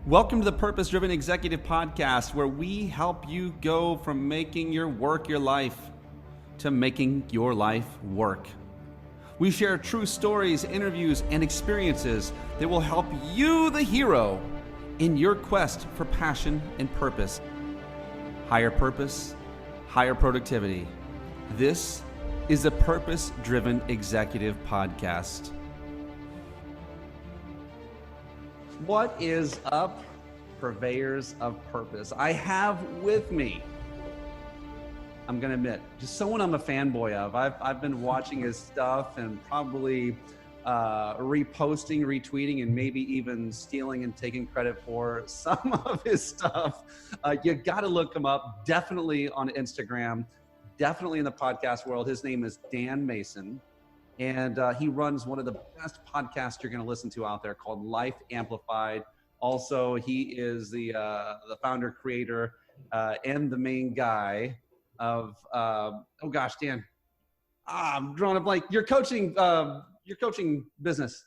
Welcome to the Purpose Driven Executive Podcast, where we help you go from making your work your life to making your life work. We share true stories, interviews, and experiences that will help you, the hero, in your quest for passion and purpose. Higher purpose, higher productivity. This is the Purpose Driven Executive Podcast. What is up, purveyors of purpose? I have with me, I'm going to admit, just someone I'm a fanboy of. I've been watching his stuff and probably reposting, retweeting, and maybe even stealing and taking credit for some of his stuff. You got to look him up, definitely on Instagram, definitely in the podcast world. His name is Dan Mason. And he runs one of the best podcasts you're going to listen to out there called Life Amplified. Also, he is the founder, creator, and the main guy of Dan. I'm drawing a blank. Your coaching business.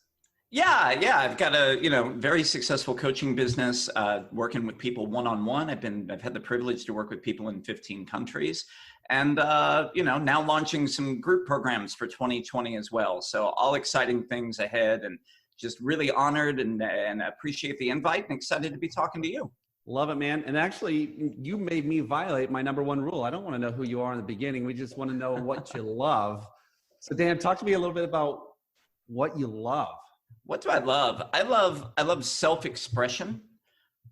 Yeah. I've got a very successful coaching business, working with people one-on-one. I've had the privilege to work with people in 15 countries. And, now launching some group programs for 2020 as well. So all exciting things ahead, and just really honored and appreciate the invite and excited to be talking to you. Love it, man. And actually, you made me violate my number one rule. I don't want to know who you are in the beginning. We just want to know what you love. So Dan, talk to me a little bit about what you love. What do I love? I love self-expression.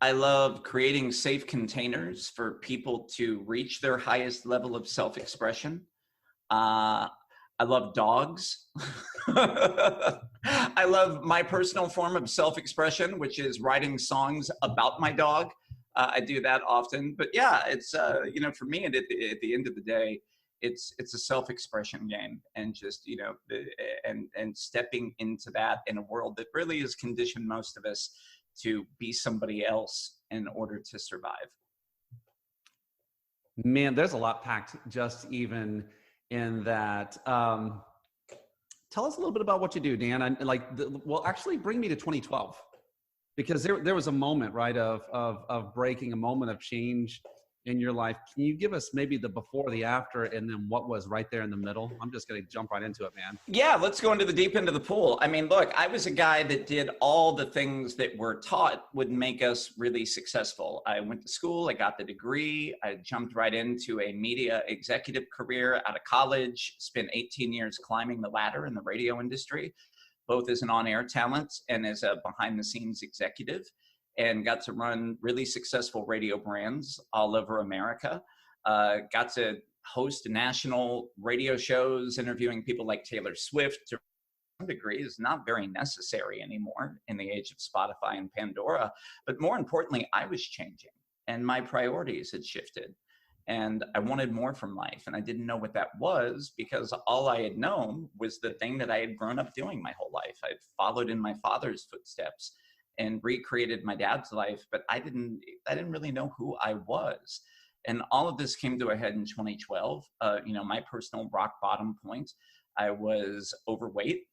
I love creating safe containers for people to reach their highest level of self-expression. I love dogs. I love my personal form of self-expression, which is writing songs about my dog. I do that often. But yeah, it's, for me, at the end of the day, it's a self-expression game, and just, and stepping into that in a world that really has conditioned most of us to be somebody else in order to survive. Man, there's a lot packed just even in that. Tell us a little bit about what you do, Dan. Actually bring me to 2012, because there was a moment, right, of breaking, a moment of change in your life. Can you give us maybe the before, the after, and then what was right there in the middle? I'm just going to jump right into it, man. Yeah, let's go into the deep end of the pool. I mean, look, I was a guy that did all the things that were taught would make us really successful. I went to school, I got the degree, I jumped right into a media executive career out of college, spent 18 years climbing the ladder in the radio industry, both as an on-air talent and as a behind-the-scenes executive, and got to run really successful radio brands all over America. Got to host national radio shows, interviewing people like Taylor Swift. To some degree is not very necessary anymore in the age of Spotify and Pandora. But more importantly, I was changing and my priorities had shifted. And I wanted more from life. And I didn't know what that was, because all I had known was the thing that I had grown up doing my whole life. I'd followed in my father's footsteps and recreated my dad's life, but I didn't really know who I was. And all of this came to a head in 2012. My personal rock bottom point, I was overweight,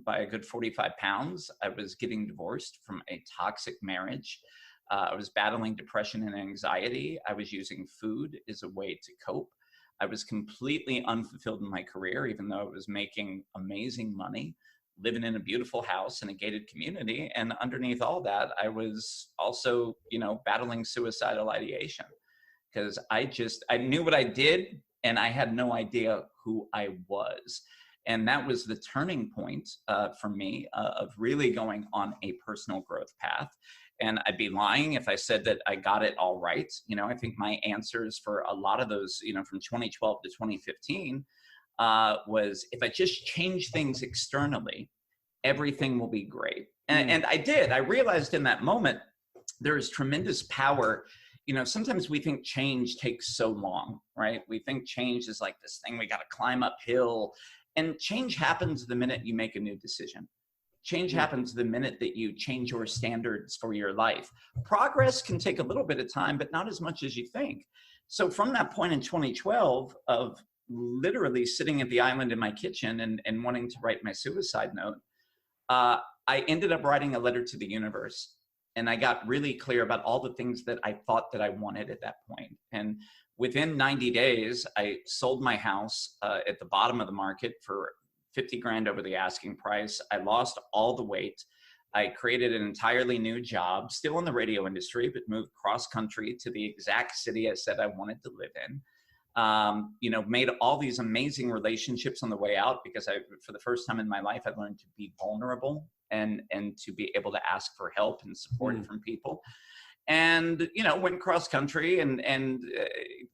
by a good 45 pounds. I was getting divorced from a toxic marriage. I was battling depression and anxiety. I was using food as a way to cope. I was completely unfulfilled in my career, even though I was making amazing money, living in a beautiful house in a gated community. And underneath all that, I was also, battling suicidal ideation, because I knew what I did and I had no idea who I was. And that was the turning point for me of really going on a personal growth path. And I'd be lying if I said that I got it all right. I think my answers for a lot of those, from 2012 to 2015, was, if I just change things externally, everything will be great. And I did. I realized in that moment, there is tremendous power. Sometimes we think change takes so long, right? We think change is like this thing we got to climb uphill. And change happens the minute you make a new decision. Change happens the minute that you change your standards for your life. Progress can take a little bit of time, but not as much as you think. So from that point in 2012 of literally sitting at the island in my kitchen and wanting to write my suicide note, I ended up writing a letter to the universe And I got really clear about all the things that I thought that I wanted at that point. And within 90 days, I sold my house at the bottom of the market for 50 grand over the asking price. I lost all the weight. I created an entirely new job, still in the radio industry, but moved cross country to the exact city I said I wanted to live in. Made all these amazing relationships on the way out, because for the first time in my life, I learned to be vulnerable and to be able to ask for help and support from people. And, went cross country. And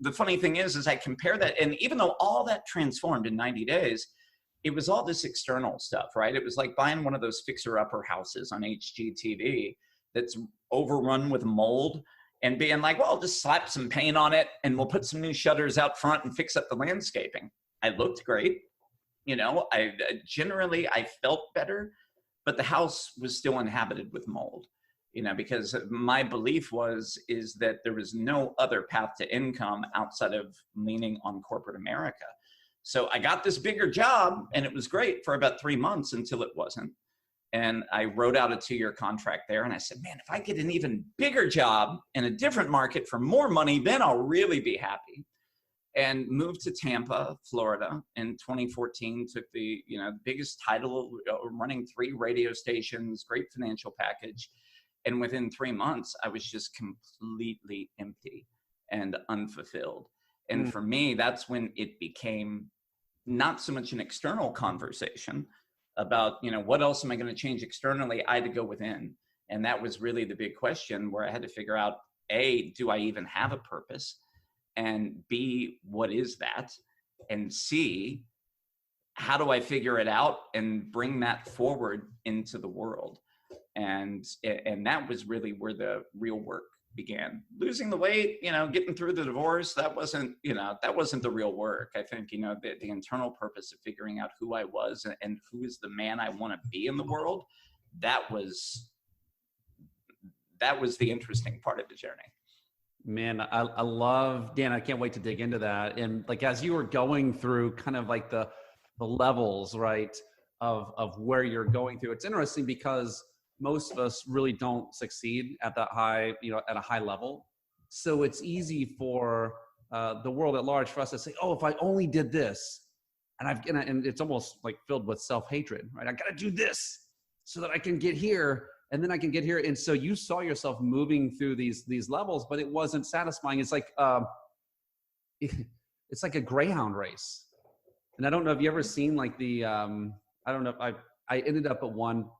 the funny thing is I compare that. And even though all that transformed in 90 days, it was all this external stuff, right? It was like buying one of those fixer-upper houses on HGTV that's overrun with mold and being like, well, just slap some paint on it and we'll put some new shutters out front and fix up the landscaping. I looked great. I felt better, but the house was still inhabited with mold, because my belief is that there was no other path to income outside of leaning on corporate America. So I got this bigger job and it was great for about 3 months until it wasn't. And I wrote out a 2-year contract there. And I said, man, if I get an even bigger job in a different market for more money, then I'll really be happy. And moved to Tampa, Florida in 2014, took the biggest title, running 3 radio stations, great financial package. And within 3 months, I was just completely empty and unfulfilled. And for me, that's when it became not so much an external conversation about, what else am I going to change externally? I had to go within. And that was really the big question, where I had to figure out, A, do I even have a purpose? And B, what is that? And C, how do I figure it out and bring that forward into the world? And that was really where the real work began. Losing the weight, getting through the divorce, that wasn't the real work. I think, the internal purpose of figuring out who I was and who is the man I want to be in the world, that was the interesting part of the journey. Man, I love, Dan, I can't wait to dig into that. And like, as you were going through kind of like the levels, right, of where you're going through, it's interesting because most of us really don't succeed at that high, at a high level. So it's easy for the world at large for us to say, oh, if I only did this, and it's almost like filled with self-hatred, right? I got to do this so that I can get here, and then I can get here. And so you saw yourself moving through these levels, but it wasn't satisfying. It's like it's like a Greyhound race. And I don't know if you ever seen like the I don't know if I ended up at one.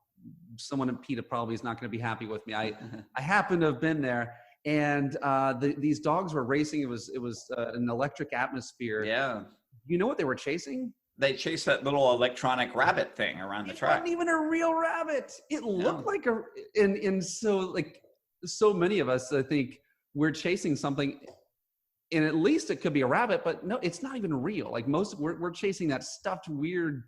Someone in PETA probably is not going to be happy with me. I happen to have been there, and these dogs were racing. It was an electric atmosphere. Yeah. You know what they were chasing? They chased that little electronic rabbit thing around the track. It wasn't even a real rabbit. It looked like and so like so many of us, I think, we're chasing something, and at least it could be a rabbit, but no, it's not even real. Like we're chasing that stuffed weird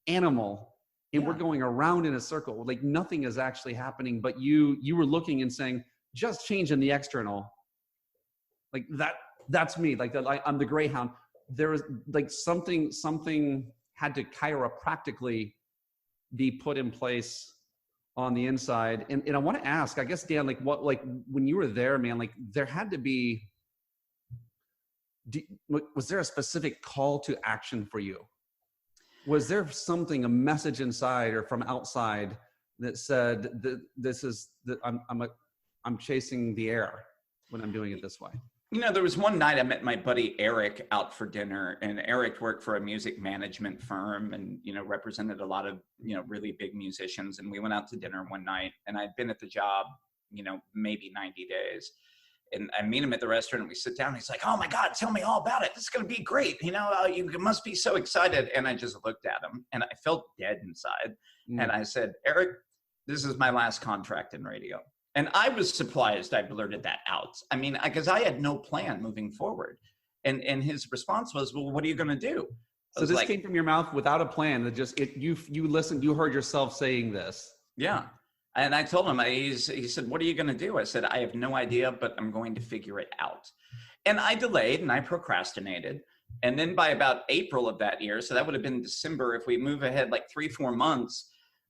animal. And we're going around in a circle, like nothing is actually happening, but you were looking and saying, just changing the external. Like that's me. Like I'm the Greyhound. There was like something had to chiropractically be put in place on the inside. And I want to ask, I guess, Dan, like when you were there, man, like there had to be, was there a specific call to action for you? Was there something, a message inside or from outside that said that this is that I'm chasing the air when I'm doing it this way? There was one night I met my buddy Eric out for dinner, and Eric worked for a music management firm and, represented a lot of, really big musicians. And we went out to dinner one night, and I'd been at the job, maybe 90 days. And I meet him at the restaurant and we sit down. He's like, oh my God, tell me all about it. This is going to be great. You must be so excited. And I just looked at him and I felt dead inside. And I said, Eric, this is my last contract in radio. And I was surprised I blurted that out. I mean, because I had no plan moving forward. And his response was, well, what are you going to do? So this came from your mouth without a plan. You listened, you heard yourself saying this. Yeah. And I told him, he said, what are you going to do? I said, I have no idea, but I'm going to figure it out. And I delayed and I procrastinated. And then by about April of that year, so that would have been December, if we move ahead like 3-4 months,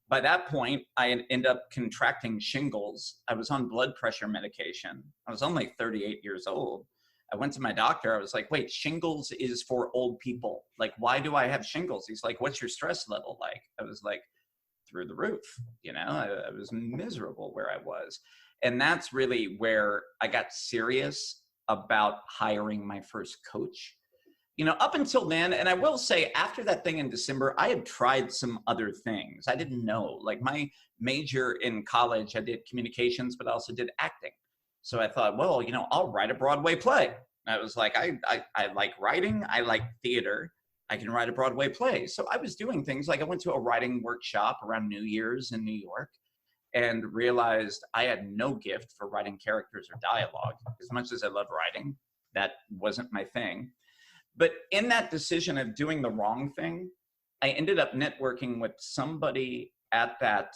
By that point, I ended up contracting shingles. I was on blood pressure medication. I was only 38 years old. I went to my doctor. I was like, wait, shingles is for old people. Like, why do I have shingles? He's like, what's your stress level like? I was like, through the roof. I was miserable where I was. And that's really where I got serious about hiring my first coach. Up until then, and I will say after that thing in December, I had tried some other things. I didn't know. Like my major in college, I did communications, but I also did acting. So I thought, well, I'll write a Broadway play. I was like, I like writing. I like theater. I can write a Broadway play. So I was doing things like I went to a writing workshop around New Year's in New York and realized I had no gift for writing characters or dialogue. As much as I love writing, that wasn't my thing. But in that decision of doing the wrong thing, I ended up networking with somebody at that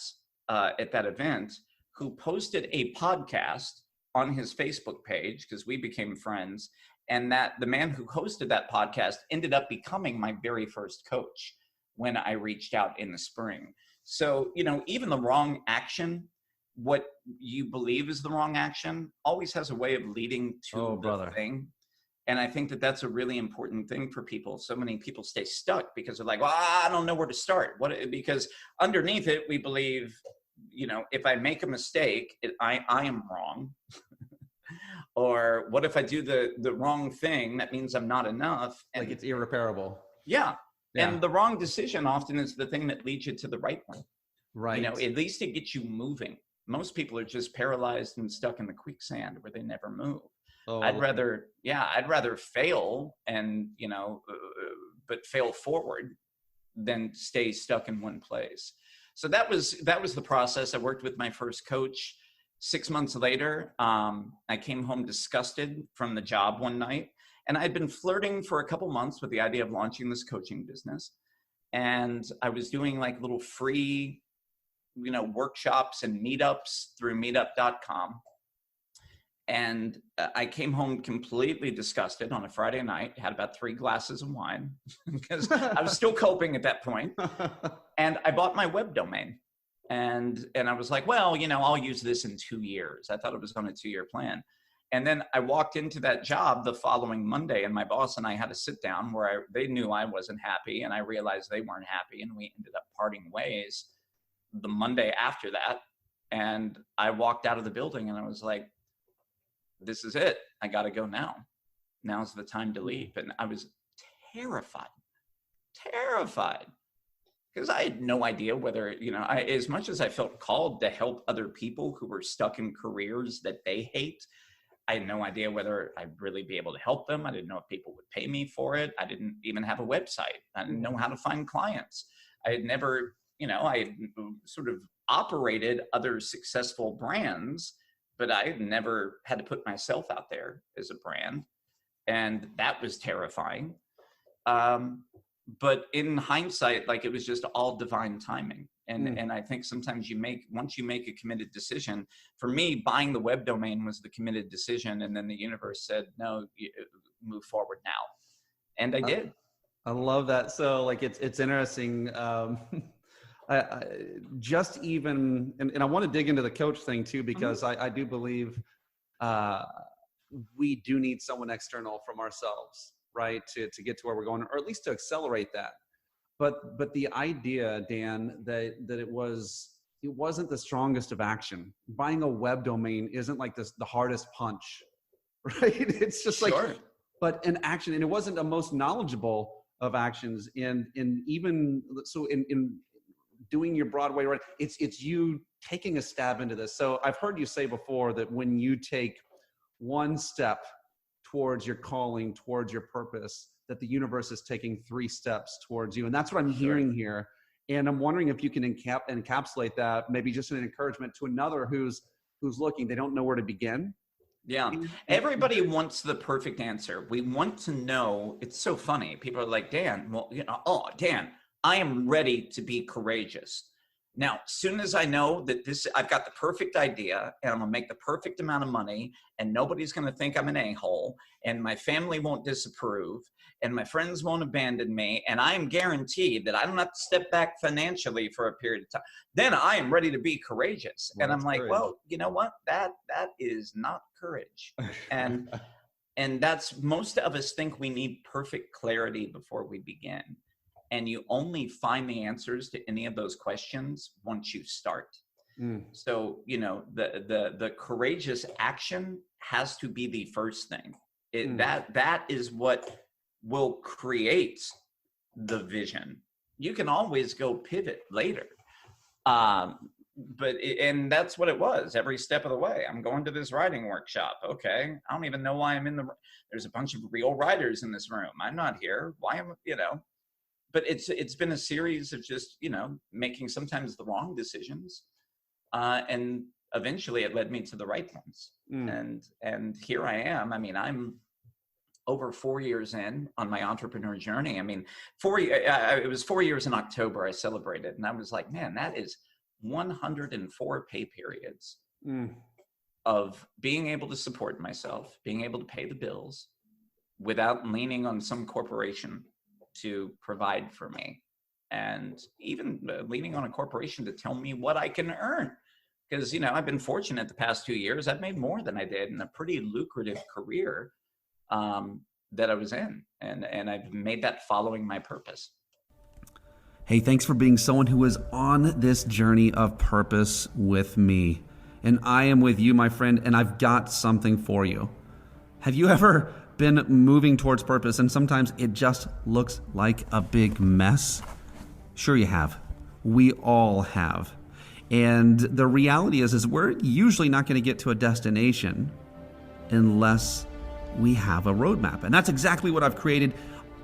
event who posted a podcast on his Facebook page because we became friends. And that the man who hosted that podcast ended up becoming my very first coach when I reached out in the spring. So, even the wrong action, what you believe is the wrong action, always has a way of leading to the thing. And I think that that's a really important thing for people. So many people stay stuck because they're like, well, I don't know where to start. Because underneath it, we believe, if I make a mistake, I am wrong. Or what if I do the wrong thing? That means I'm not enough. And like it's irreparable. Yeah. And the wrong decision often is the thing that leads you to the right one. Right. At least it gets you moving. Most people are just paralyzed and stuck in the quicksand where they never move. I'd rather fail and, but fail forward than stay stuck in one place. So that was the process. I worked with my first coach. 6 months later, I came home disgusted from the job one night, and I'd been flirting for a couple months with the idea of launching this coaching business. And I was doing like little free, workshops and meetups through meetup.com. And I came home completely disgusted on a Friday night, had about 3 glasses of wine because I was still coping at that point. And I bought my web domain. And I was like, well, I'll use this in 2 years. I thought it was on a 2-year plan. And then I walked into that job the following Monday, and my boss and I had a sit down where they knew I wasn't happy, and I realized they weren't happy, and we ended up parting ways the Monday after that. And I walked out of the building, and I was like, this is it. I got to go now. Now's the time to leave. And I was terrified. Because I had no idea whether, as much as I felt called to help other people who were stuck in careers that they hate, I had no idea whether I'd really be able to help them. I didn't know if people would pay me for it. I didn't even have a website. I didn't know how to find clients. I had never, I had sort of operated other successful brands, but I had never had to put myself out there as a brand. And that was terrifying. But in hindsight, like it was just all divine timing. And I think sometimes once you make a committed decision, for me, buying the web domain was the committed decision. And then the universe said, no, move forward now. And I did. I love that. So like, it's interesting. I just even, and I want to dig into the coach thing too, because I do believe we do need someone external from ourselves, right? To get to where we're going, or at least to accelerate that. But the idea, Dan, that it wasn't the strongest of action. Buying a web domain isn't like the hardest punch, right? It's just like, but an action, and it wasn't the most knowledgeable of actions. And even so in doing your Broadway, right? It's you taking a stab into this. So I've heard you say before that when you take one step towards your calling, towards your purpose, that the universe is taking 3 steps towards you. And that's what I'm hearing here. And I'm wondering if you can encapsulate that, maybe just an encouragement to another who's looking, they don't know where to begin. Yeah. Everybody wants the perfect answer. We want to know. It's so funny. People are like, Dan, Dan, I am ready to be courageous. Now, soon as I know that I've got the perfect idea and I'm gonna make the perfect amount of money and nobody's gonna think I'm an a-hole and my family won't disapprove and my friends won't abandon me and I am guaranteed that I don't have to step back financially for a period of time, then I am ready to be courageous. Well, And I'm that's like, courage. well, you know what? That is not courage. And that's, most of us think we need perfect clarity before we begin. And you only find the answers to any of those questions once you start. So, the courageous action has to be the first thing. That is what will create the vision. You can always go pivot later. And that's what it was every step of the way. I'm going to this writing workshop. Okay. I don't even know why there's a bunch of real writers in this room. I'm not here. Why am, but it's been a series of just, making sometimes the wrong decisions. And eventually it led me to the right ones. And here I am. I mean, I'm over 4 years in on my entrepreneur journey. I mean, it was 4 years in October I celebrated. And I was like, man, that is 104 pay periods of being able to support myself, being able to pay the bills without leaning on some corporation to provide for me. And even leaning on a corporation to tell me what I can earn. Because, I've been fortunate the past 2 years. I've made more than I did in a pretty lucrative career that I was in. And I've made that following my purpose. Hey, thanks for being someone who is on this journey of purpose with me. And I am with you, my friend, and I've got something for you. Have you ever been moving towards purpose and sometimes it just looks like a big mess? Sure you have. We all have. And the reality is we're usually not going to get to a destination unless we have a roadmap. And that's exactly what I've created.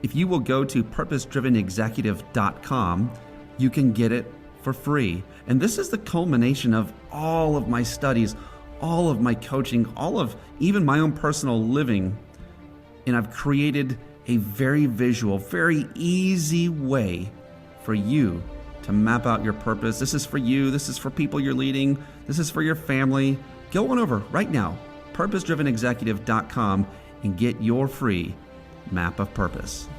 If you will go to purposedrivenexecutive.com, you can get it for free. And this is the culmination of all of my studies, all of my coaching, all of even my own personal living. And I've created a very visual, very easy way for you to map out your purpose. This is for you. This is for people you're leading. This is for your family. Go on over right now, purposedrivenexecutive.com, and get your free map of purpose.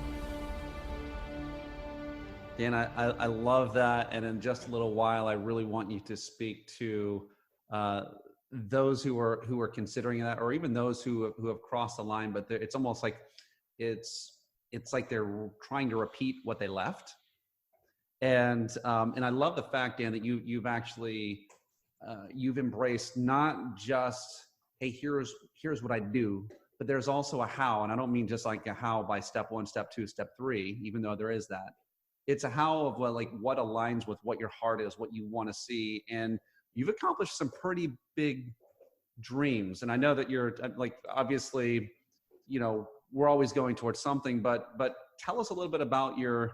Dan, I love that. And in just a little while, I really want you to speak to those who are considering that, or even those who have crossed the line. But it's almost like it's like they're trying to repeat what they left. And I love the fact, Dan, that you've actually you've embraced not just, hey, here's what I do, but there's also a how. And I don't mean just like a how by step 1, step 2, step 3, even though there is that. It's a how of what aligns with what your heart is, what you want to see. And you've accomplished some pretty big dreams. And I know that you're obviously, we're always going towards something, but tell us a little bit about your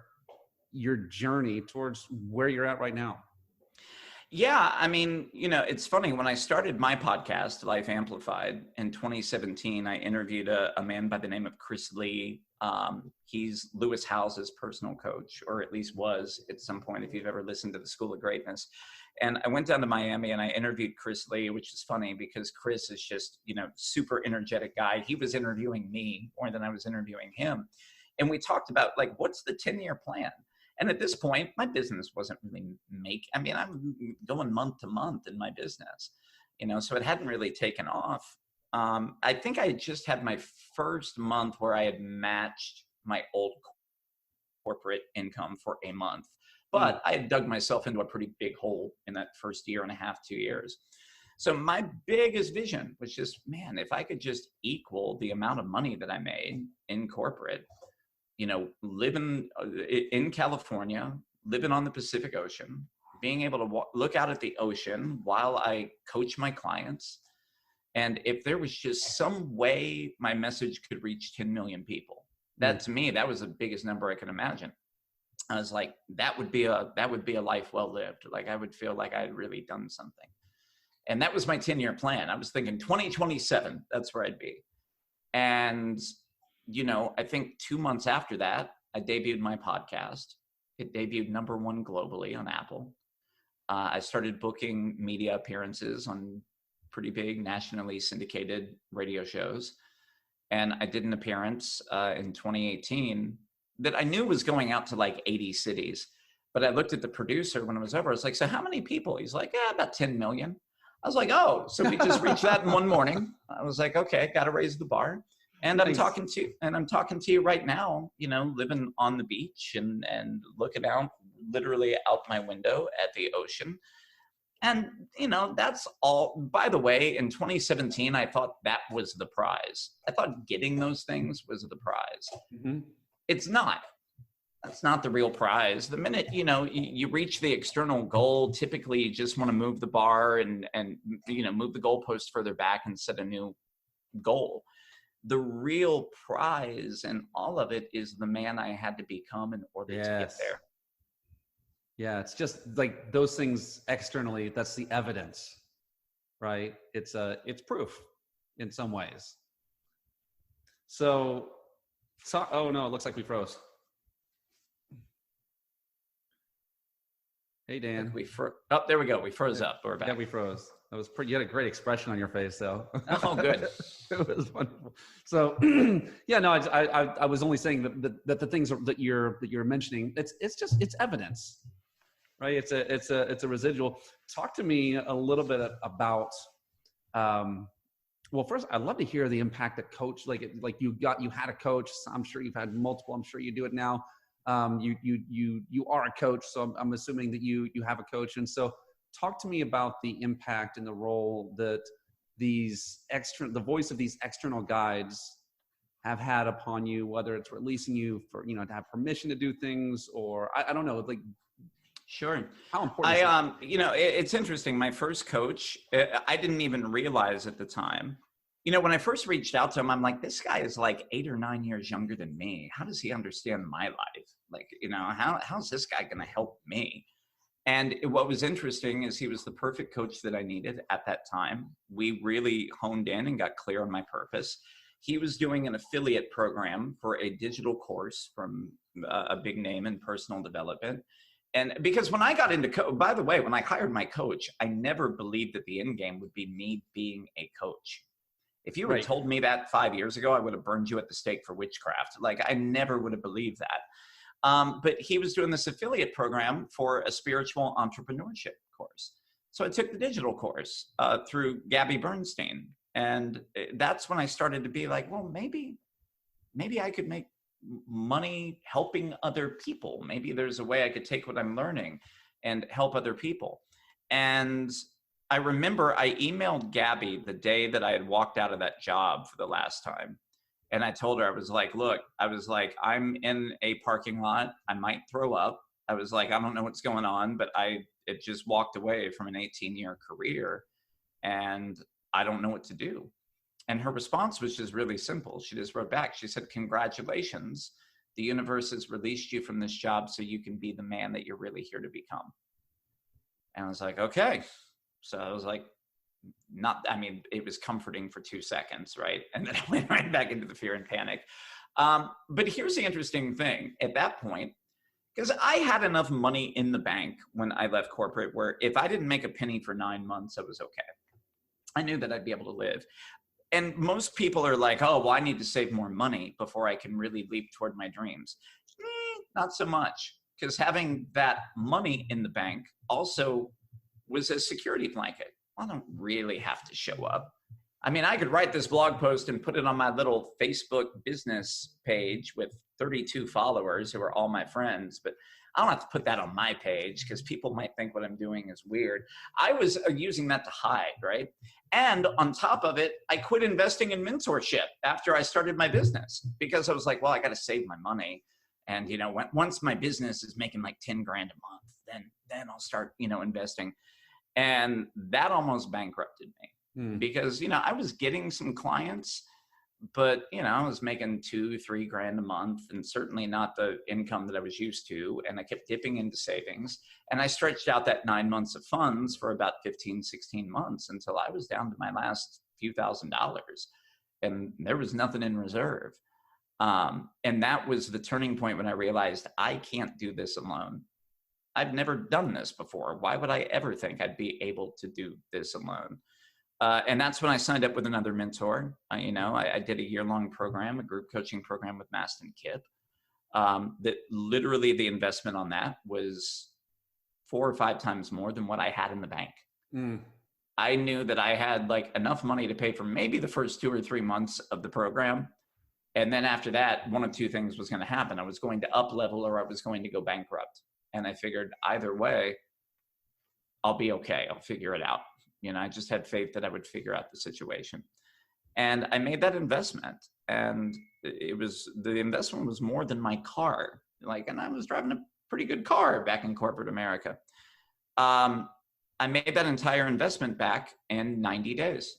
journey towards where you're at right now. Yeah, I mean, it's funny. When I started my podcast, Life Amplified, in 2017, I interviewed a man by the name of Chris Lee. He's Lewis Howes's personal coach, or at least was at some point, if you've ever listened to the School of Greatness. And I went down to Miami and I interviewed Chris Lee, which is funny because Chris is just, super energetic guy. He was interviewing me more than I was interviewing him. And we talked about what's the 10-year plan? And at this point, my business wasn't really I'm going month to month in my business, so it hadn't really taken off. I think I had just had my first month where I had matched my old corporate income for a month, but I had dug myself into a pretty big hole in that first year and a half, 2 years. So my biggest vision was just, man, if I could just equal the amount of money that I made in corporate, living in California, living on the Pacific Ocean, being able to look out at the ocean while I coach my clients. And if there was just some way my message could reach 10 million people, that to me, that was the biggest number I could imagine. I was like, that would be a life well lived. I would feel like I had really done something. And that was my 10-year plan. I was thinking 2027, that's where I'd be. And I think 2 months after that, I debuted my podcast. It debuted #1 globally on Apple. I started booking media appearances on pretty big nationally syndicated radio shows. And I did an appearance in 2018 that I knew was going out to like 80 cities. But I looked at the producer when it was over. I was like, so how many people? He's like, yeah, about 10 million. I was like, oh, so we just reached that in one morning. I was like, okay, got to raise the bar. And Nice. I'm talking to you right now, you know, living on the beach and looking out literally out my window at the ocean. And, you know, that's all. By the way, in 2017, I thought that was the prize. I thought getting those things was the prize. Mm-hmm. It's not. That's not the real prize. The minute, you know, you reach the external goal, typically you just want to move the bar and, you know, move the goalpost further back and set a new goal. The real prize and all of it is the man I had to become in order to get there. Yeah, it's just like those things externally, that's the evidence, right? It's proof in some ways. So oh no, it looks like we froze. Hey, Dan. Oh, there we go. We froze up. We're back. Yeah, we froze. That was pretty. You had a great expression on your face, though. Oh, good. It was wonderful. So, yeah, no, I was only saying that the things that you're mentioning, it's evidence, right? It's a residual. Talk to me a little bit about. Well, first, I'd love to hear the impact that coach, like you had a coach. I'm sure you've had multiple. I'm sure you do it now. You are a coach, so I'm assuming that you have a coach. And so talk to me about the impact and the role that the voice of these external guides have had upon you, whether it's releasing you for, you know, to have permission to do things, or I don't know, like. Sure. How important is that? You know, it's interesting. My first coach, I didn't even realize at the time. You know, when I first reached out to him, I'm like, this guy is like 8 or 9 years younger than me. How does he understand my life? Like, you know, how's this guy going to help me? And what was interesting is he was the perfect coach that I needed at that time. We really honed in and got clear on my purpose. He was doing an affiliate program for a digital course from a big name in personal development. And because when I got into by the way, when I hired my coach, I never believed that the end game would be me being a coach. If you had told me that 5 years ago, I would have burned you at the stake for witchcraft. Like, I never would have believed that. But he was doing this affiliate program for a spiritual entrepreneurship course. So I took the digital course through Gabby Bernstein. And that's when I started to be like, well, maybe I could make money helping other people. Maybe there's a way I could take what I'm learning and help other people. And I remember I emailed Gabby the day that I had walked out of that job for the last time. And I told her, I was like, look, I'm in a parking lot. I might throw up. I was like, I don't know what's going on, but it just walked away from an 18-year career and I don't know what to do. And her response was just really simple. She just wrote back. She said, congratulations. The universe has released you from this job so you can be the man that you're really here to become. And I was like, okay. So I was like, it was comforting for 2 seconds, right? And then I went right back into the fear and panic. But here's the interesting thing at that point, because I had enough money in the bank when I left corporate where if I didn't make a penny for 9 months, I was okay. I knew that I'd be able to live. And most people are like, oh, well, I need to save more money before I can really leap toward my dreams. Not so much, because having that money in the bank also was a security blanket. I don't really have to show up. I mean, I could write this blog post and put it on my little Facebook business page with 32 followers who are all my friends, but I don't have to put that on my page because people might think what I'm doing is weird. I was using that to hide, right? And on top of it, I quit investing in mentorship after I started my business because I was like, well, I got to save my money. And, you know, once my business is making like 10 grand a month, then I'll start, you know, investing. And that almost bankrupted me because, you know, I was getting some clients, but, you know, I was making 2-3 grand a month and certainly not the income that I was used to. And I kept dipping into savings and I stretched out that 9 months of funds for about 15, 16 months until I was down to my last few $1,000s and there was nothing in reserve. And that was the turning point when I realized I can't do this alone. I've never done this before. Why would I ever think I'd be able to do this alone? And that's when I signed up with another mentor. I did a year-long program, a group coaching program with Maston Kipp. That literally the investment on that was 4 or 5 times more than what I had in the bank. Mm. I knew that I had like enough money to pay for maybe the first 2 or 3 months of the program. And then after that, one of 2 things was going to happen. I was going to up level or I was going to go bankrupt. And I figured either way, I'll be okay. I'll figure it out. I just had faith that I would figure out the situation. And I made that investment, and the investment was more than my car. And I was driving a pretty good car back in corporate America. I made that entire investment back in 90 days.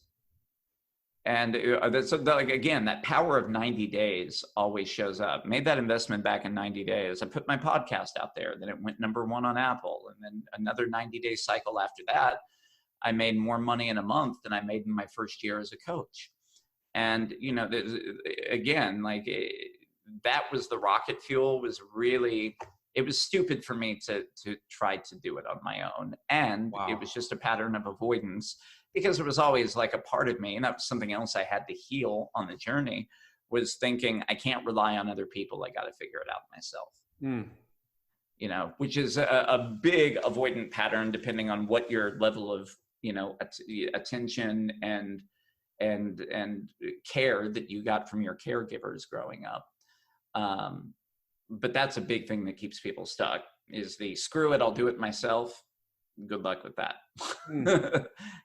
And again, that power of 90 days always shows up. Made that investment back in 90 days. I put my podcast out there, then it went number 1 on Apple. And then another 90-day cycle after that, I made more money in a month than I made in my first year as a coach. And, again, that was the rocket fuel. It was stupid for me to try to do it on my own. And Wow. It was just a pattern of avoidance, because it was always like a part of me. And that was something else I had to heal on the journey, was thinking I can't rely on other people. I got to figure it out myself. Mm. Which is a big avoidant pattern, depending on what your level of, attention and care that you got from your caregivers growing up. But that's a big thing that keeps people stuck, is the screw it, I'll do it myself. Good luck with that.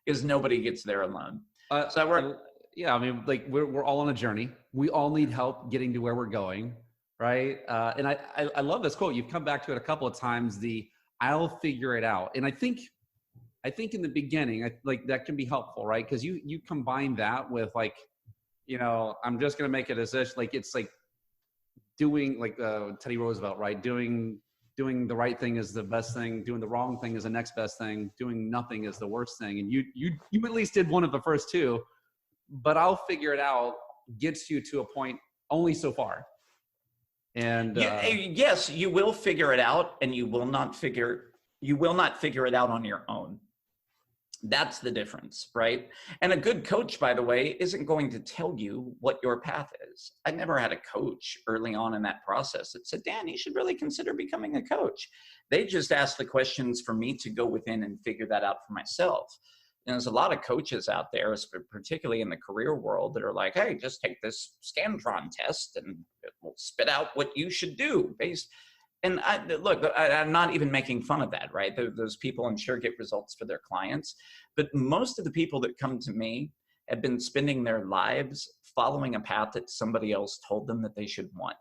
Because nobody gets there alone. We're all on a journey. We all need help getting to where we're going. Right. And I love this quote. You've come back to it a couple of times, I'll figure it out. And I think in the beginning, that can be helpful, right? Because you combine that with I'm just going to make a decision. It's like doing Teddy Roosevelt, right? Doing the right thing is the best thing. Doing the wrong thing is the next best thing. Doing nothing is the worst thing. And you at least did one of the first 2, but I'll figure it out gets you to a point only so far. And yes, you will figure it out, and you will not figure it out on your own. That's the difference, right? And a good coach, by the way, isn't going to tell you what your path is. I never had a coach early on in that process that said, Dan, you should really consider becoming a coach. They just asked the questions for me to go within and figure that out for myself. And there's a lot of coaches out there, particularly in the career world, that are like, hey, just take this Scantron test and it will spit out what you should do based. And I'm not even making fun of that, right? Those people, I'm sure, get results for their clients. But most of the people that come to me have been spending their lives following a path that somebody else told them that they should want.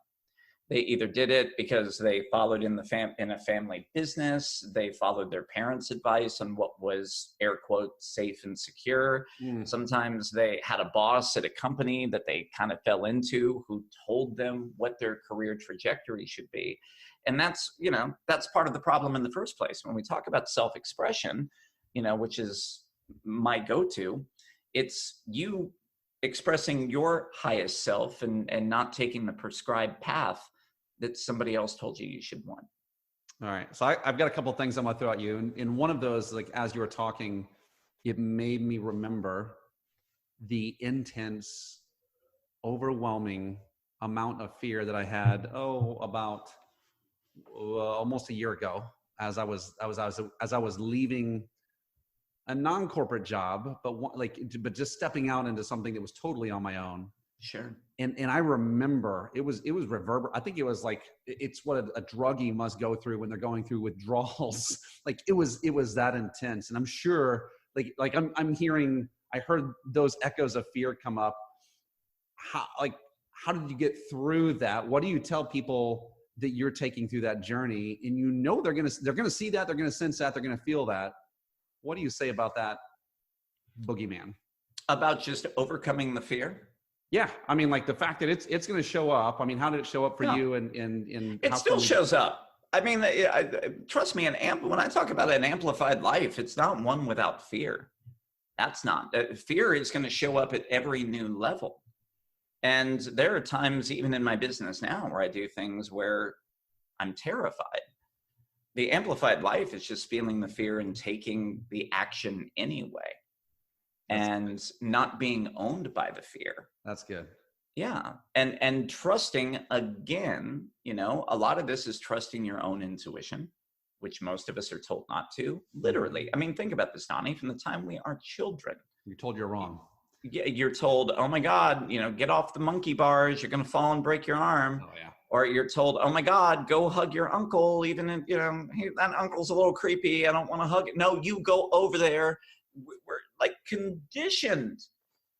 They either did it because they followed in a family business. They followed their parents' advice on what was, air quotes, safe and secure. Mm. Sometimes they had a boss at a company that they kind of fell into who told them what their career trajectory should be. And that's part of the problem in the first place. When we talk about self-expression, which is my go-to, it's you expressing your highest self and not taking the prescribed path that somebody else told you should want. All right. So I've got a couple of things I'm going to throw at you. And one of those, as you were talking, it made me remember the intense, overwhelming amount of fear that I had, about almost a year ago, as I was leaving a non-corporate job, but just stepping out into something that was totally on my own. Sure. And I remember it was I think it was it's what a druggie must go through when they're going through withdrawals. It was that intense. And I'm sure I heard those echoes of fear come up. How did you get through that? What do you tell people that you're taking through that journey? And they're going to see that, they're going to sense that, they're going to feel that. What do you say about that boogeyman? About just overcoming the fear? Yeah. I mean, the fact that it's going to show up. I mean, how did it show up for you? And it still shows up. I mean, trust me, when I talk about an amplified life, it's not one without fear. That's not. Fear is going to show up at every new level. And there are times, even in my business now, where I do things where I'm terrified. The amplified life is just feeling the fear and taking the action anyway, That's and not being owned by the fear. that's good. Yeah. And trusting again, you know, a lot of this is trusting your own intuition, which most of us are told not to. Literally. I mean, think about this, Donnie, from the time we are children. You're told you're wrong. You're told, oh my God, you know, get off the monkey bars, you're going to fall and break your arm. Oh yeah. Or you're told, oh my God, go hug your uncle, even if, you know, hey, that uncle's a little creepy, I don't want to hug it. No, you go over there. We're like conditioned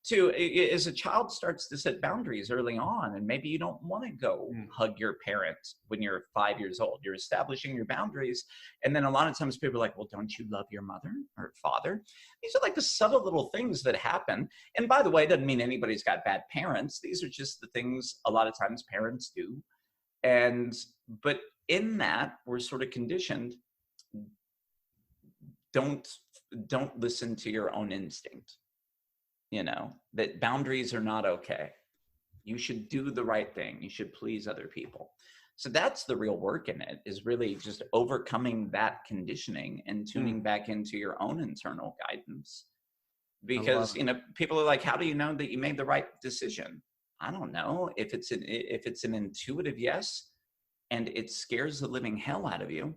to, as a child starts to set boundaries early on, and maybe you don't want to go hug your parent when you're 5 years old. You're establishing your boundaries. And then a lot of times people are like, well, don't you love your mother or father? These are like the subtle little things that happen. And by the way, it doesn't mean anybody's got bad parents. These are just the things a lot of times parents do. But in that, we're sort of conditioned. Don't listen to your own instinct. You know, that boundaries are not okay. You should do the right thing. You should please other people. So that's the real work in it, is really just overcoming that conditioning and tuning back into your own internal guidance. Because, you know, people are like, how do you know that you made the right decision? I don't know. If it's an intuitive yes, and it scares the living hell out of you,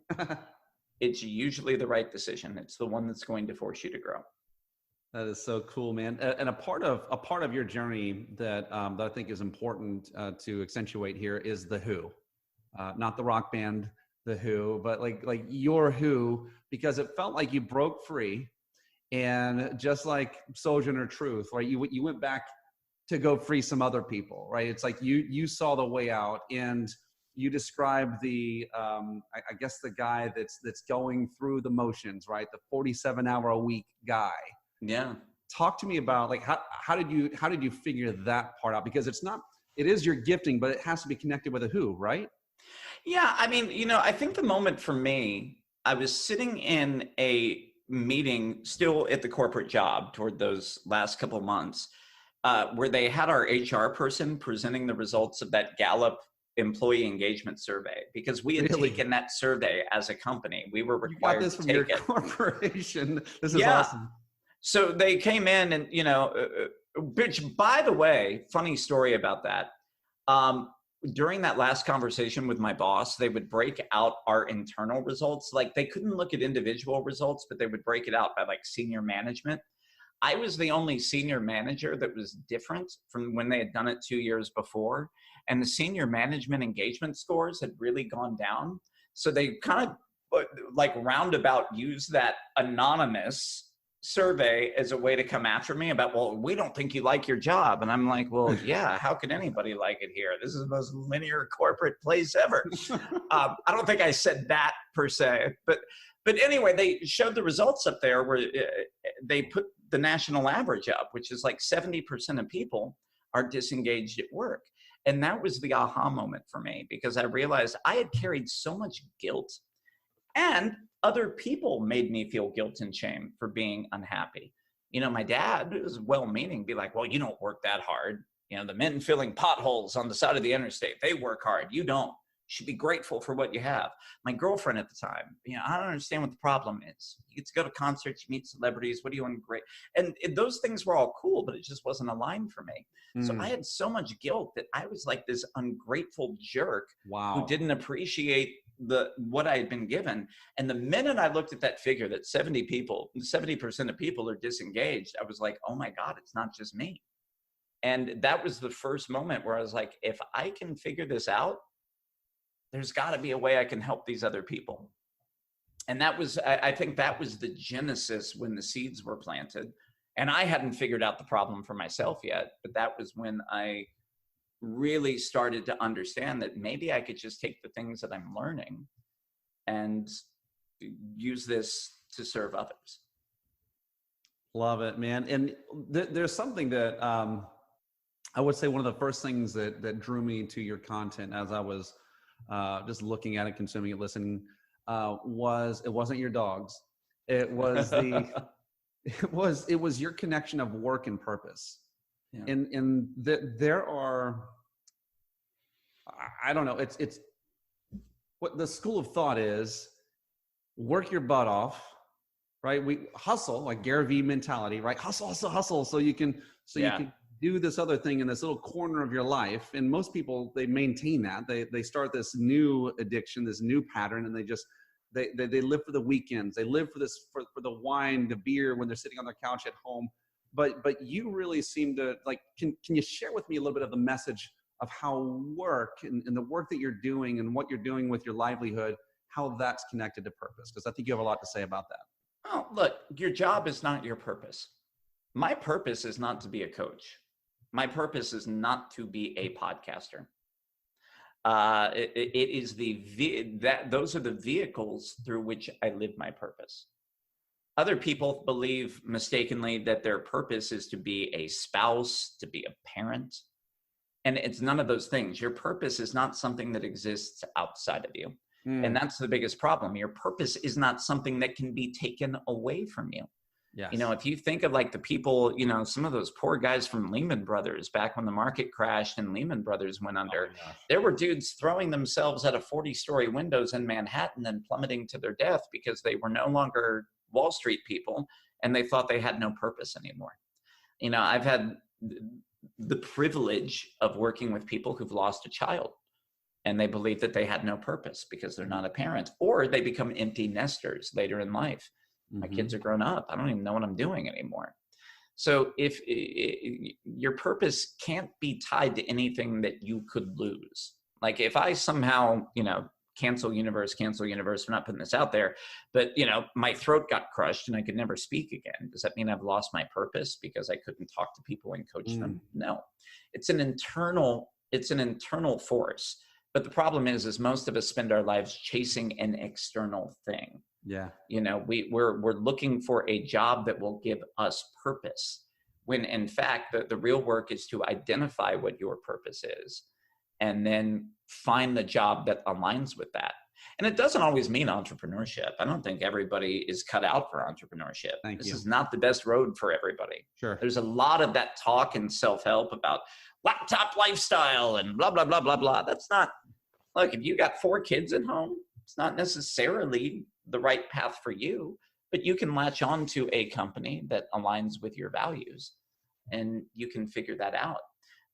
it's usually the right decision. It's the one that's going to force you to grow. That is so cool, man. And a part of your journey that that I think is important to accentuate here is the Who, not the rock band, the Who, but like your Who, because it felt like you broke free, and just like Sojourner Truth, right? You went back to go free some other people, right? It's like you saw the way out, and you described the I guess the guy that's going through the motions, right? The 47-hour-a-week guy. Yeah. Talk to me about like how did you figure that part out? Because it is your gifting, but it has to be connected with a Who, right? Yeah. I mean, you know, I think the moment for me, I was sitting in a meeting still at the corporate job toward those last couple of months, where they had our HR person presenting the results of that Gallup employee engagement survey, because we had taken that survey as a company. We were required to take your it. Corporation. This is awesome. So they came in and, you know, which, by the way, funny story about that. During that last conversation with my boss, they would break out our internal results. Like, they couldn't look at individual results, but they would break it out by like senior management. I was the only senior manager that was different from when they had done it 2 years before. And the senior management engagement scores had really gone down. So they kind of like roundabout used that anonymous survey as a way to come after me about, well, we don't think you like your job. And I'm like, well, yeah, how could anybody like it here? This is the most linear corporate place ever. I don't think I said that per se, but anyway, they showed the results up there where they put the national average up, which is like 70% of people are disengaged at work. And that was the aha moment for me, because I realized I had carried so much guilt, and other people made me feel guilt and shame for being unhappy. You know, my dad was well-meaning, be like, well, you don't work that hard. You know, the men filling potholes on the side of the interstate, they work hard. You don't. You should be grateful for what you have. My girlfriend at the time, you know, I don't understand what the problem is. You get to go to concerts, you meet celebrities. What do you want? Great. And those things were all cool, but it just wasn't aligned for me. So I had so much guilt that I was like this ungrateful jerk who didn't appreciate what I had been given. And the minute I looked at that figure that 70% of people are disengaged, I was like, oh my God, it's not just me. And that was the first moment where I was like, if I can figure this out, there's got to be a way I can help these other people. And that was, I think that was the genesis when the seeds were planted. And I hadn't figured out the problem for myself yet, but that was when I really started to understand that maybe I could just take the things that I'm learning and use this to serve others. Love it, man. And there's something that I would say one of the first things that drew me to your content as I was just looking at it, consuming it, listening, was it wasn't your dogs. It was it was your connection of work and purpose. Yeah. And there are, I don't know, it's what the school of thought is work your butt off, right? We hustle, like Gary Vee mentality, right? Hustle, hustle, hustle, so you can Yeah. do this other thing in this little corner of your life. And most people, they maintain that. They start this new addiction, this new pattern, and they live for the weekends. They live for this for the wine, the beer when they're sitting on their couch at home. But you really seem to like. Can you share with me a little bit of the message of how work and the work that you're doing and what you're doing with your livelihood, how that's connected to purpose? Because I think you have a lot to say about that. Oh, look, your job is not your purpose. My purpose is not to be a coach. My purpose is not to be a podcaster. It is those are the vehicles through which I live my purpose. Other people believe mistakenly that their purpose is to be a spouse, to be a parent. And it's none of those things. Your purpose is not something that exists outside of you. And that's the biggest problem. Your purpose is not something that can be taken away from you. Yes. You know, if you think of like the people, you know, some of those poor guys from Lehman Brothers back when the market crashed and Lehman Brothers went under, there were dudes throwing themselves out of 40-story windows in Manhattan and plummeting to their death because they were no longer Wall Street people and they thought they had no purpose anymore. You know, I've had the privilege of working with people who've lost a child and they believe that they had no purpose because they're not a parent, or they become empty nesters later in life. My kids are grown up. I don't even know what I'm doing anymore. So if your purpose can't be tied to anything that you could lose, like if I somehow, you know, cancel universe, we're not putting this out there, but you know, my throat got crushed and I could never speak again. Does that mean I've lost my purpose because I couldn't talk to people and coach them? No, it's an internal force. But the problem is most of us spend our lives chasing an external thing. Yeah. You know, we're looking for a job that will give us purpose, when in fact the real work is to identify what your purpose is and then find the job that aligns with that. And it doesn't always mean entrepreneurship. I don't think everybody is cut out for entrepreneurship. This is not the best road for everybody. Sure. There's a lot of that talk in self-help about laptop lifestyle and blah, blah, blah, blah, blah. That's not, look, if you got 4 kids at home, it's not necessarily the right path for you, but you can latch on to a company that aligns with your values and you can figure that out.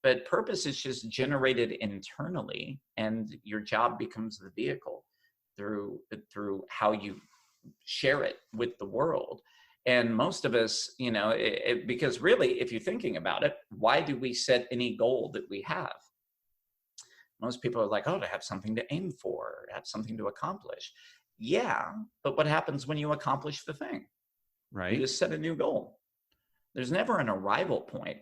But purpose is just generated internally and your job becomes the vehicle through how you share it with the world. And most of us, you know, because really, if you're thinking about it, why do we set any goal that we have? Most people are like, oh, to have something to aim for, have something to accomplish. Yeah, but what happens when you accomplish the thing? Right. You just set a new goal. There's never an arrival point.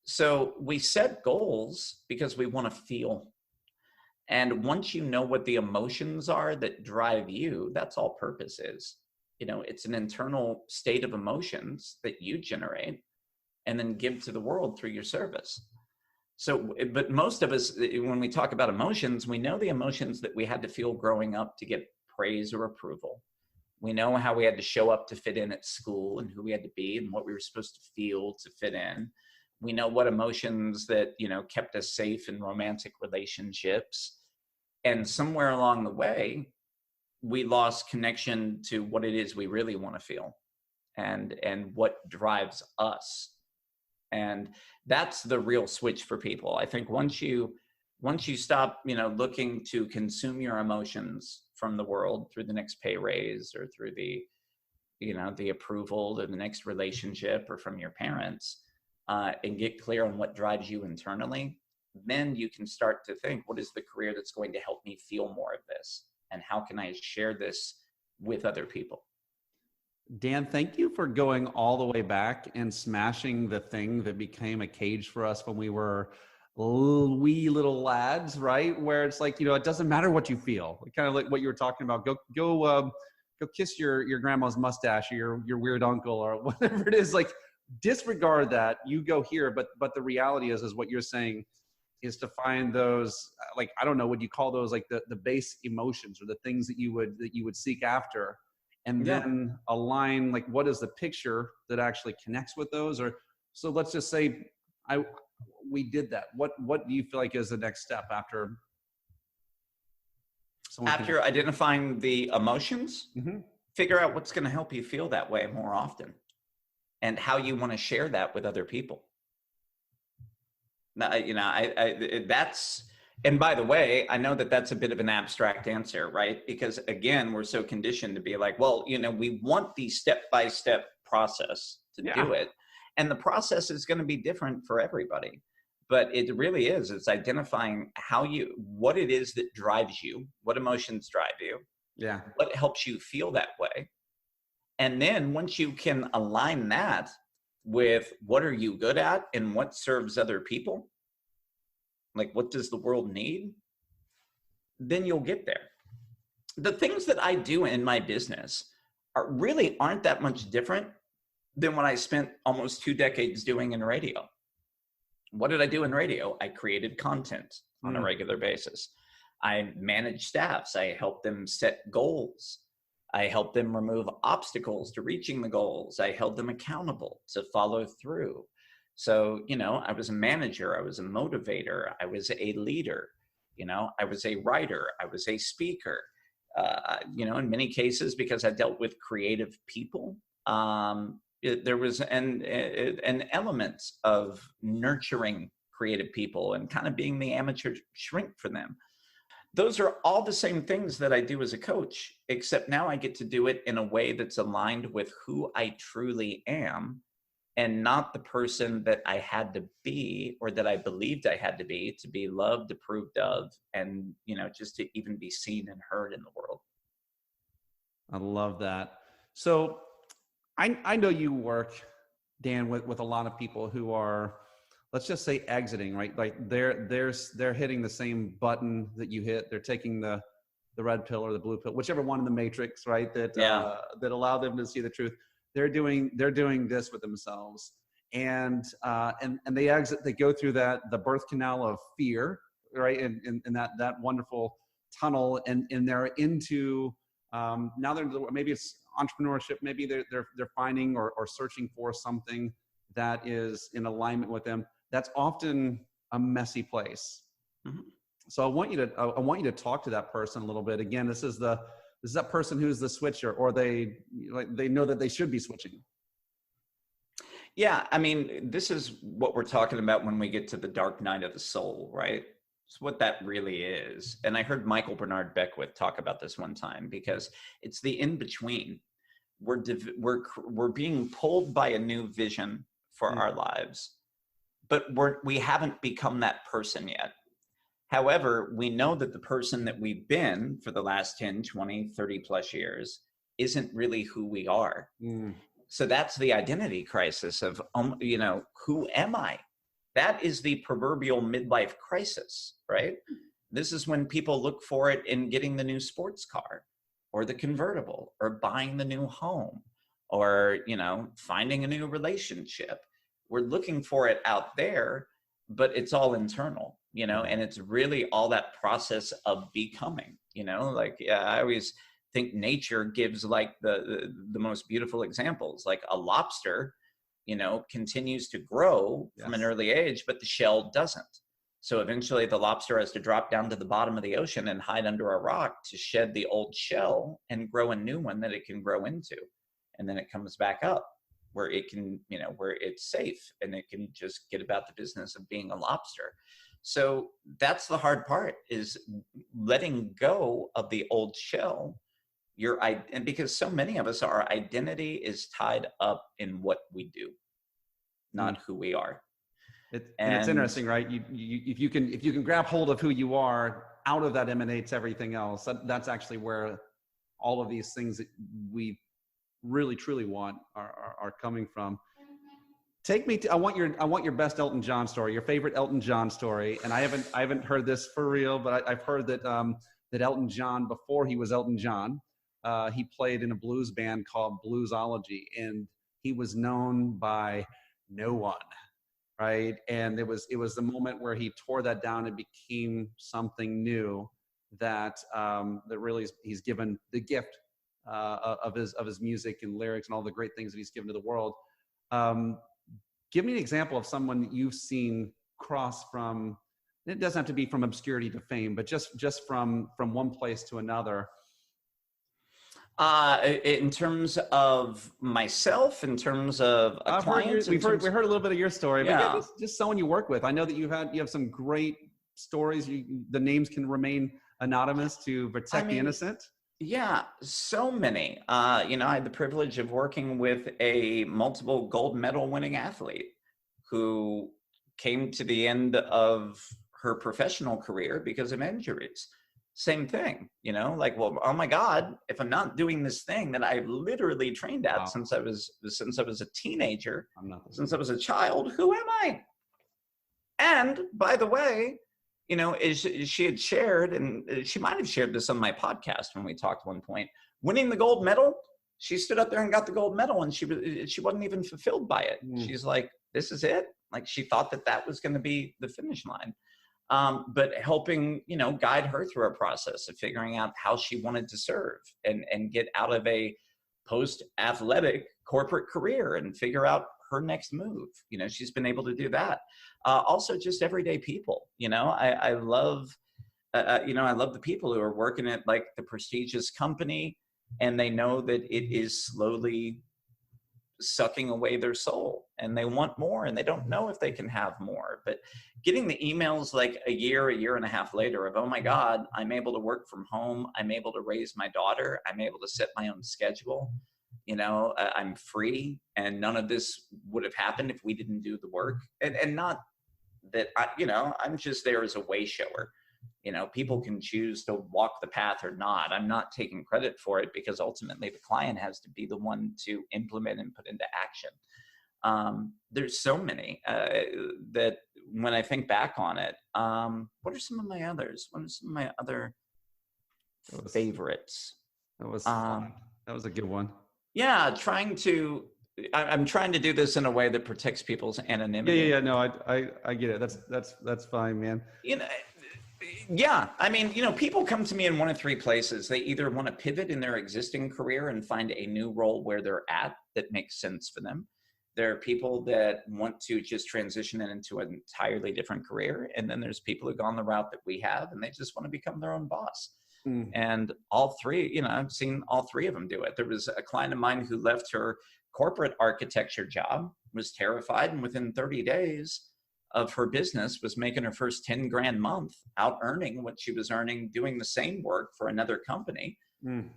So we set goals because we want to feel. And once you know what the emotions are that drive you, that's all purpose is. You know, it's an internal state of emotions that you generate and then give to the world through your service. So, but most of us, when we talk about emotions, we know the emotions that we had to feel growing up to get praise or approval. We know how we had to show up to fit in at school and who we had to be and what we were supposed to feel to fit in. We know what emotions that, you know, kept us safe in romantic relationships. And somewhere along the way, we lost connection to what it is we really want to feel and what drives us. And that's the real switch for people. I think once you stop, you know, looking to consume your emotions from the world through the next pay raise or through the, you know, the approval of the next relationship or from your parents, and get clear on what drives you internally, then you can start to think, what is the career that's going to help me feel more of this? And how can I share this with other people? Dan, thank you for going all the way back and smashing the thing that became a cage for us when we were wee little lads, right? Where it's like, you know, it doesn't matter what you feel. Kind of like what you were talking about. Go kiss your grandma's mustache or your weird uncle or whatever it is. Like, disregard that. You go here, but the reality is what you're saying is to find those, like, I don't know, would you call those like the base emotions or the things that you would seek after, and then align, like, what is the picture that actually connects with those? Or so let's just say we did that. What do you feel like is the next step after identifying the emotions? Figure out what's going to help you feel that way more often and how you want to share that with other people. Now, that's, and by the way, I know that that's a bit of an abstract answer, right? Because again, we're so conditioned to be like, well, we want the step-by-step process to do it. And the process is going to be different for everybody. But it really is, it's identifying what it is that drives you, what emotions drive you, what helps you feel that way. And then once you can align that with what are you good at and what serves other people, like what does the world need, then you'll get there. The things that I do in my business aren't that much different than what I spent almost 2 decades doing in radio. What did I do in radio? I created content on a regular basis. I managed staffs. I helped them set goals. I helped them remove obstacles to reaching the goals. I held them accountable to follow through. So, I was a manager. I was a motivator. I was a leader. I was a writer. I was a speaker. In many cases, because I dealt with creative people, there was an element of nurturing creative people and kind of being the amateur shrink for them. Those are all the same things that I do as a coach, except now I get to do it in a way that's aligned with who I truly am and not the person that I had to be or that I believed I had to be loved, approved of, and, just to even be seen and heard in the world. I love that. So I know you work, Dan, with a lot of people who are, let's just say, exiting, right? Like they're hitting the same button that you hit. They're taking the red pill or the blue pill, whichever one in the matrix, right? That allow them to see the truth. They're doing this with themselves, and they exit. They go through the birth canal of fear, right? And that wonderful tunnel, and they're into now maybe it's entrepreneurship. Maybe they're finding or searching for something that is in alignment with them. That's often a messy place. Mm-hmm. So I want you to talk to that person a little bit. Again, this is that person who's the switcher, or they know that they should be switching. Yeah, I mean, this is what we're talking about when we get to the dark night of the soul, right? It's what that really is. And I heard Michael Bernard Beckwith talk about this one time, because it's the in-between. We're being pulled by a new vision for our lives, but we haven't become that person yet. However, we know that the person that we've been for the last 10, 20, 30 plus years isn't really who we are. So that's the identity crisis of, who am I? That is the proverbial midlife crisis, right? This is when people look for it in getting the new sports car or the convertible or buying the new home or, finding a new relationship. We're looking for it out there, but it's all internal, and it's really all that process of becoming, I always think nature gives like the most beautiful examples, like a lobster, continues to grow from an early age, but the shell doesn't. So eventually the lobster has to drop down to the bottom of the ocean and hide under a rock to shed the old shell and grow a new one that it can grow into. And then it comes back up where it can, where it's safe and it can just get about the business of being a lobster. So that's the hard part, is letting go of the old shell. And because so many of us, our identity is tied up in what we do, not who we are. And it's interesting, right? If you can grab hold of who you are, out of that emanates everything else. That's actually where all of these things that we really truly want are coming from. Take me to, I want your best Elton John story, your favorite Elton John story. And I haven't heard this for real, but I've heard that that Elton John, before he was Elton John, he played in a blues band called Bluesology, and he was known by no one, right? And it was the moment where he tore that down and became something new that really he's given the gift of his music and lyrics and all the great things that he's given to the world. Give me an example of someone that you've seen cross from, it doesn't have to be from obscurity to fame, but just from one place to another. In terms of myself, in terms of a I've heard client, in we terms, heard a little bit of your story, but yeah, yeah. just someone you work with. I know that you have some great stories. The names can remain anonymous to I protect the mean, innocent. yeah, so many. I had the privilege of working with a multiple gold medal winning athlete who came to the end of her professional career because of injuries. Same thing, like, well, oh my God, if I'm not doing this thing that I've literally trained at Wow, since I was a teenager, I'm not the since same. I was a child, who am I? And by the way, she had shared, and she might have shared this on my podcast when we talked one point, winning the gold medal. She stood up there and got the gold medal, and she wasn't even fulfilled by it. Mm. She's like, "This is it." Like, she thought that was going to be the finish line. But helping, guide her through a process of figuring out how she wanted to serve and get out of a post-athletic corporate career and figure out her next move. She's been able to do that. Also, just everyday people. I love, I love the people who are working at like the prestigious company, and they know that it is slowly sucking away their soul, and they want more, and they don't know if they can have more. But getting the emails like a year and a half later of, oh my God, I'm able to work from home, I'm able to raise my daughter, I'm able to set my own schedule, I'm free, and none of this would have happened if we didn't do the work. And not that I'm just there as a way shower. People can choose to walk the path or not. I'm not taking credit for it, because ultimately the client has to be the one to implement and put into action. There's so many that when I think back on it, what are some of my others? What are some of my other favorites? That was fun. That was a good one. Yeah, I'm trying to do this in a way that protects people's anonymity. Yeah. No, I get it. That's fine, man. Yeah. I mean, people come to me in one of three places. They either want to pivot in their existing career and find a new role where they're at that makes sense for them. There are people that want to just transition into an entirely different career. And then there's people who've gone the route that we have, and they just want to become their own boss. And all three, I've seen all three of them do it. There was a client of mine who left her corporate architecture job, was terrified, and within 30 days of her business was making her first 10 grand a month, out earning what she was earning doing the same work for another company.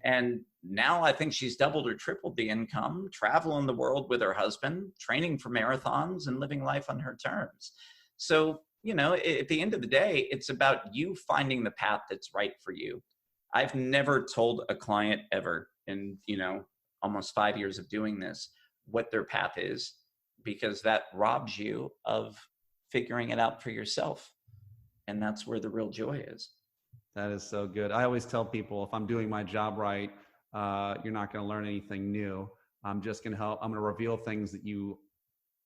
And now I think she's doubled or tripled the income, traveling the world with her husband, training for marathons, and living life on her terms. So, at the end of the day, it's about you finding the path that's right for you. I've never told a client ever in, almost 5 years of doing this, what their path is, because that robs you of figuring it out for yourself. And that's where the real joy is. That is so good. I always tell people, if I'm doing my job right, you're not going to learn anything new. I'm just going to help. I'm going to reveal things that you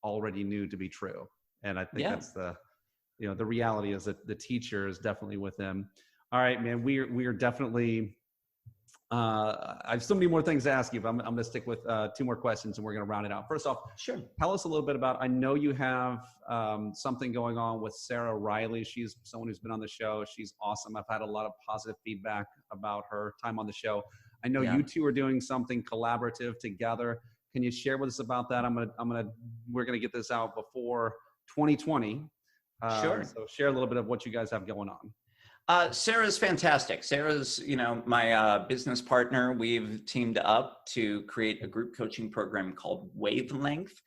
already knew to be true. And I think that's the reality is that the teacher is definitely with them. All right, man, we are definitely, I have so many more things to ask you, but I'm going to stick with two more questions, and we're going to round it out. First off, sure. Tell us a little bit about, I know you have something going on with Sarah Riley. She's someone who's been on the show. She's awesome. I've had a lot of positive feedback about her time on the show. I know you two are doing something collaborative together. Can you share with us about that? We're going to get this out before 2020. Sure. So share a little bit of what you guys have going on. Sarah's fantastic. Sarah's, my business partner. We've teamed up to create a group coaching program called Wavelength,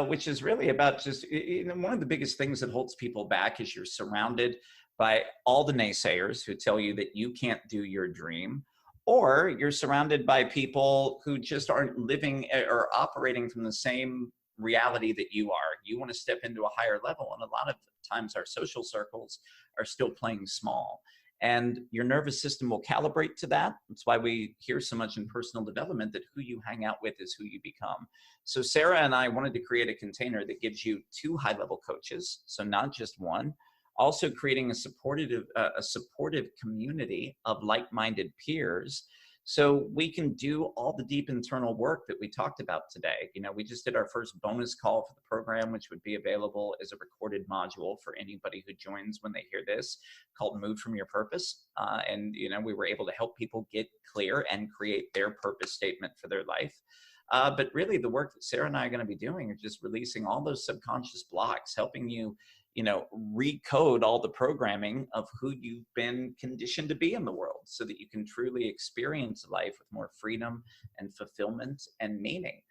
which is really about just, one of the biggest things that holds people back is you're surrounded by all the naysayers who tell you that you can't do your dream, or you're surrounded by people who just aren't living or operating from the same reality that you are. You want to step into a higher level, and a lot of times our social circles are still playing small, and your nervous system will calibrate to that. That's why we hear so much in personal development that who you hang out with is who you become. So Sarah and I wanted to create a container that gives you two high-level coaches, so not just one, also creating a supportive community of like-minded peers, so we can do all the deep internal work that we talked about today. We just did our first bonus call for the program, which would be available as a recorded module for anybody who joins when they hear this, called Move From Your Purpose. And we were able to help people get clear and create their purpose statement for their life. But really the work that Sarah and I are going to be doing is just releasing all those subconscious blocks, helping you, recode all the programming of who you've been conditioned to be in the world, so that you can truly experience life with more freedom and fulfillment and meaning,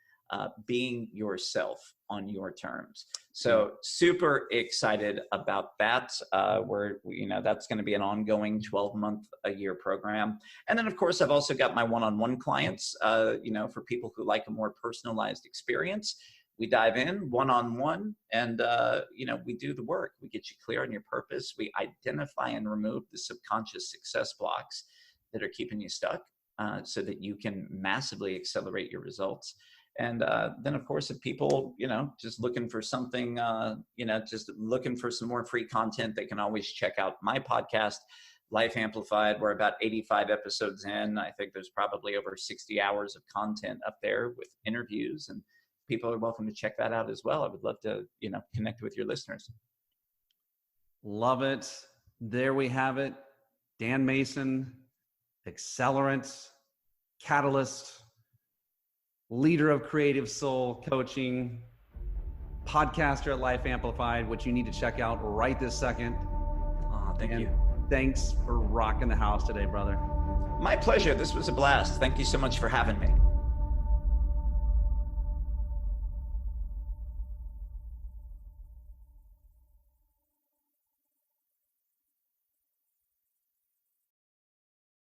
being yourself on your terms. So super excited about that. That's going to be an ongoing 12-month-a-year program. And then of course, I've also got my one-on-one clients, for people who like a more personalized experience. We dive in one-on-one and, we do the work. We get you clear on your purpose. We identify and remove the subconscious success blocks that are keeping you stuck, so that you can massively accelerate your results. And then, of course, if people, just looking for something, just looking for some more free content, they can always check out my podcast, Life Amplified. We're about 85 episodes in. I think there's probably over 60 hours of content up there with interviews, and people are welcome to check that out as well. I would love to, connect with your listeners. Love it. There we have it. Dan Mason, accelerant, catalyst, leader of Creative Soul Coaching, podcaster at Life Amplified, which you need to check out right this second. Oh, thank you. Thanks for rocking the house today, brother. My pleasure. This was a blast. Thank you so much for having me.